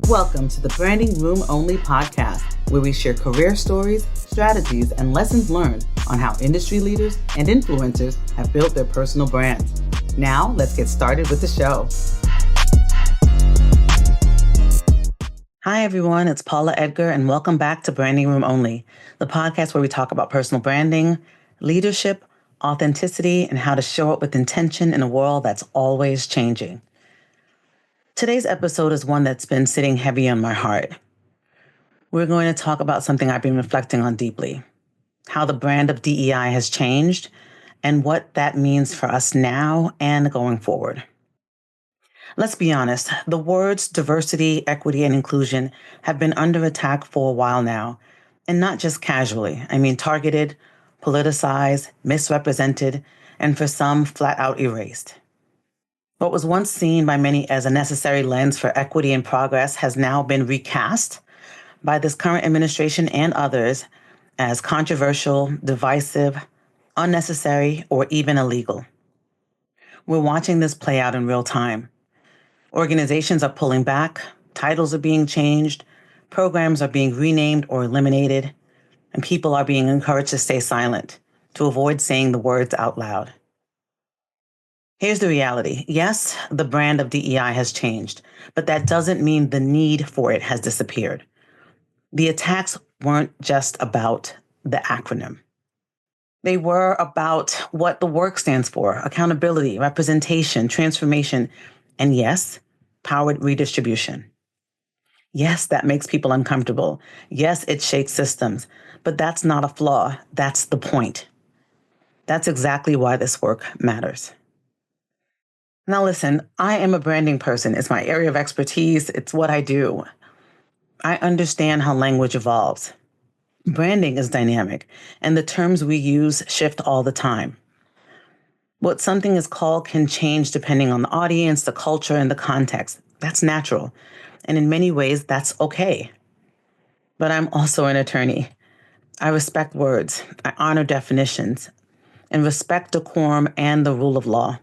Welcome to the Branding Room Only podcast, where we share career stories, strategies, and lessons learned on how industry leaders and influencers have built their personal brands. Now, let's get started with the show. Hi, everyone. It's Paula Edgar, and welcome back to Branding Room Only, the podcast where we talk about personal branding, leadership, authenticity, and how to show up with intention in a world that's always changing. Today's episode is one that's been sitting heavy on my heart. We're going to talk about something I've been reflecting on deeply, how the brand of DEI has changed and what that means for us now and going forward. Let's be honest, the words diversity, equity, and inclusion have been under attack for a while now, and not just casually. Targeted, politicized, misrepresented, and for some, flat out erased. What was once seen by many as a necessary lens for equity and progress has now been recast by this current administration and others as controversial, divisive, unnecessary, or even illegal. We're watching this play out in real time. Organizations are pulling back, titles are being changed, programs are being renamed or eliminated, and people are being encouraged to stay silent, to avoid saying the words out loud. Here's the reality. Yes, the brand of DEI has changed, but that doesn't mean the need for it has disappeared. The attacks weren't just about the acronym. They were about what the work stands for: accountability, representation, transformation, and yes, powered redistribution. Yes, that makes people uncomfortable. Yes, it shakes systems, but that's not a flaw. That's the point. That's exactly why this work matters. Now listen, I am a branding person. It's my area of expertise. It's what I do. I understand how language evolves. Branding is dynamic, and the terms we use shift all the time. What something is called can change depending on the audience, the culture, and the context. That's natural. And in many ways, that's okay. But I'm also an attorney. I respect words. I honor definitions and respect decorum and the rule of law.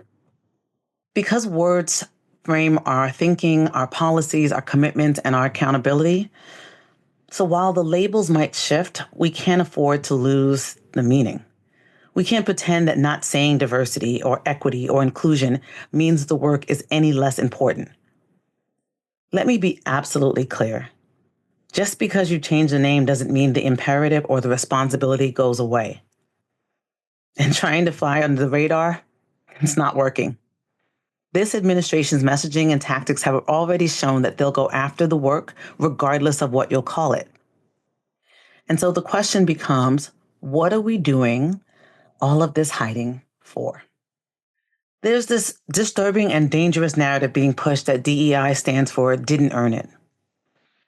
Because words frame our thinking, our policies, our commitments, and our accountability. So while the labels might shift, we can't afford to lose the meaning. We can't pretend that not saying diversity or equity or inclusion means the work is any less important. Let me be absolutely clear. Just because you change the name doesn't mean the imperative or the responsibility goes away. And trying to fly under the radar, it's not working. This administration's messaging and tactics have already shown that they'll go after the work regardless of what you'll call it. And so the question becomes, what are we doing all of this hiding for? There's this disturbing and dangerous narrative being pushed that DEI stands for didn't earn it.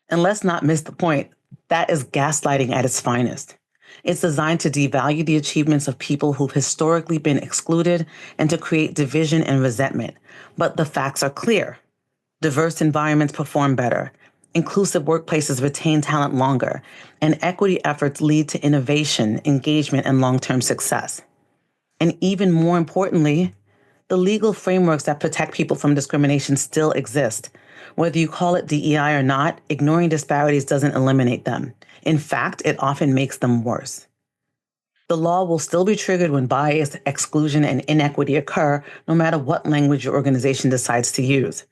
And let's not miss the point. That is gaslighting at its finest. It's designed to devalue the achievements of people who've historically been excluded and to create division and resentment. But the facts are clear. Diverse environments perform better. Inclusive workplaces retain talent longer. And equity efforts lead to innovation, engagement, and long-term success. And even more importantly, the legal frameworks that protect people from discrimination still exist. Whether you call it DEI or not, ignoring disparities doesn't eliminate them. In fact, it often makes them worse. The law will still be triggered when bias, exclusion, and inequity occur, no matter what language your organization decides to use.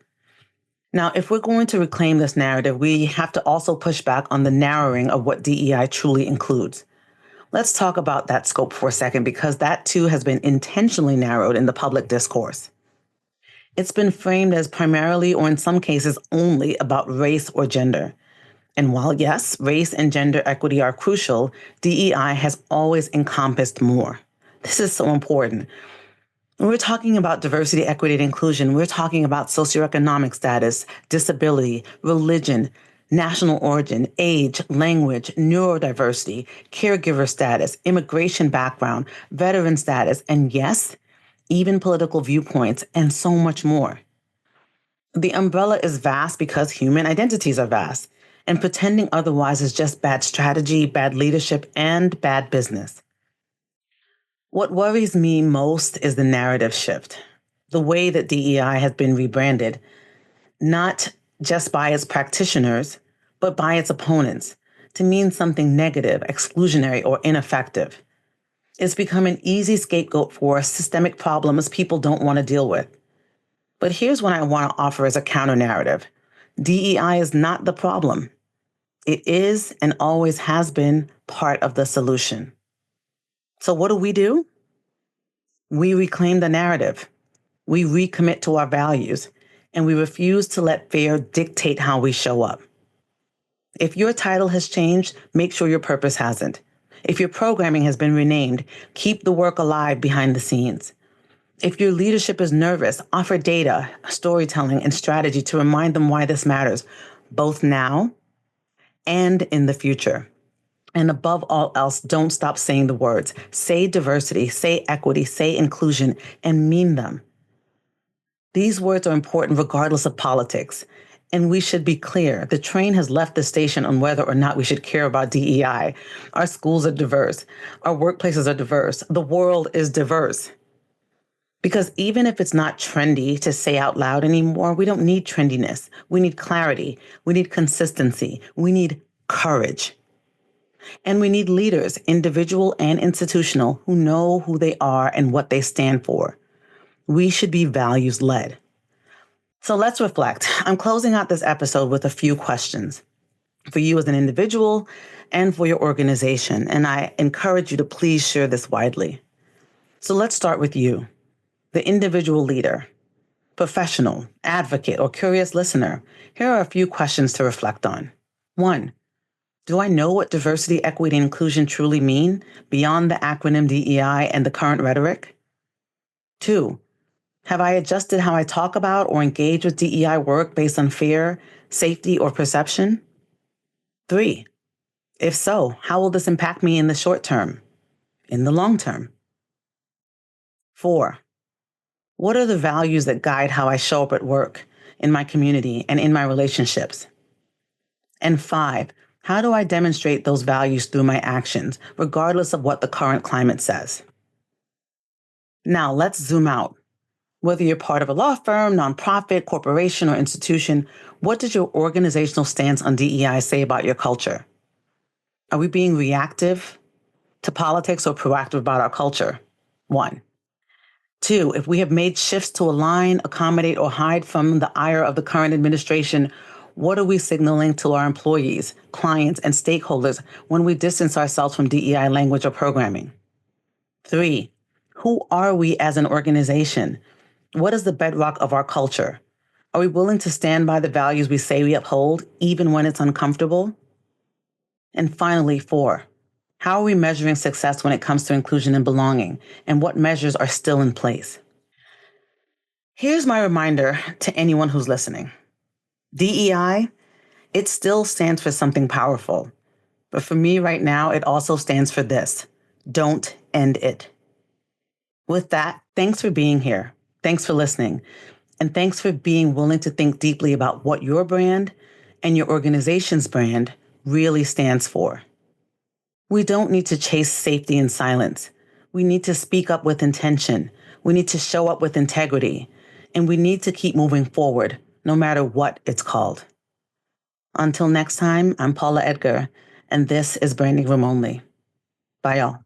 Now, if we're going to reclaim this narrative, we have to also push back on the narrowing of what DEI truly includes. Let's talk about that scope for a second, because that too has been intentionally narrowed in the public discourse. It's been framed as primarily, or in some cases only, about race or gender. And while yes, race and gender equity are crucial, DEI has always encompassed more. This is so important. When we're talking about diversity, equity, and inclusion, we're talking about socioeconomic status, disability, religion, national origin, age, language, neurodiversity, caregiver status, immigration background, veteran status, and yes, even political viewpoints, and so much more. The umbrella is vast because human identities are vast, and pretending otherwise is just bad strategy, bad leadership, and bad business. What worries me most is the narrative shift, the way that DEI has been rebranded, not just by its practitioners, but by its opponents to mean something negative, exclusionary, or ineffective. It's become an easy scapegoat for systemic problems people don't want to deal with. But here's what I want to offer as a counter narrative. DEI is not the problem. It is and always has been part of the solution. So what do? We reclaim the narrative. We recommit to our values, and we refuse to let fear dictate how we show up. If your title has changed, make sure your purpose hasn't. If your programming has been renamed, keep the work alive behind the scenes. If your leadership is nervous, offer data, storytelling, and strategy to remind them why this matters, both now and in the future. And above all else, don't stop saying the words. Say diversity, say equity, say inclusion, and mean them. These words are important regardless of politics. And we should be clear, the train has left the station on whether or not we should care about DEI. Our schools are diverse. Our workplaces are diverse. The world is diverse. Because even if it's not trendy to say out loud anymore, we don't need trendiness. We need clarity. We need consistency. We need courage. And we need leaders, individual and institutional, who know who they are and what they stand for. We should be values-led. So let's reflect. I'm closing out this episode with a few questions for you as an individual and for your organization. And I encourage you to please share this widely. So let's start with you, the individual leader, professional, advocate, or curious listener. Here are a few questions to reflect on. 1, do I know what diversity, equity, and inclusion truly mean beyond the acronym DEI and the current rhetoric? 2, have I adjusted how I talk about or engage with DEI work based on fear, safety, or perception? 3, if so, how will this impact me in the short term, in the long term? 4, what are the values that guide how I show up at work, in my community, and in my relationships? And 5, how do I demonstrate those values through my actions, regardless of what the current climate says? Now, let's zoom out. Whether you're part of a law firm, nonprofit, corporation, or institution, what does your organizational stance on DEI say about your culture? Are we being reactive to politics or proactive about our culture? 1. 2, if we have made shifts to align, accommodate, or hide from the ire of the current administration, what are we signaling to our employees, clients, and stakeholders when we distance ourselves from DEI language or programming? 3, who are we as an organization? What is the bedrock of our culture? Are we willing to stand by the values we say we uphold, even when it's uncomfortable? And finally, 4, how are we measuring success when it comes to inclusion and belonging, and what measures are still in place? Here's my reminder to anyone who's listening. DEI, it still stands for something powerful. But for me right now, it also stands for this: don't end it. With that, thanks for being here. Thanks for listening. And thanks for being willing to think deeply about what your brand and your organization's brand really stands for. We don't need to chase safety in silence. We need to speak up with intention. We need to show up with integrity. And we need to keep moving forward, no matter what it's called. Until next time, I'm Paula Edgar, and this is Branding Room Only. Bye, y'all.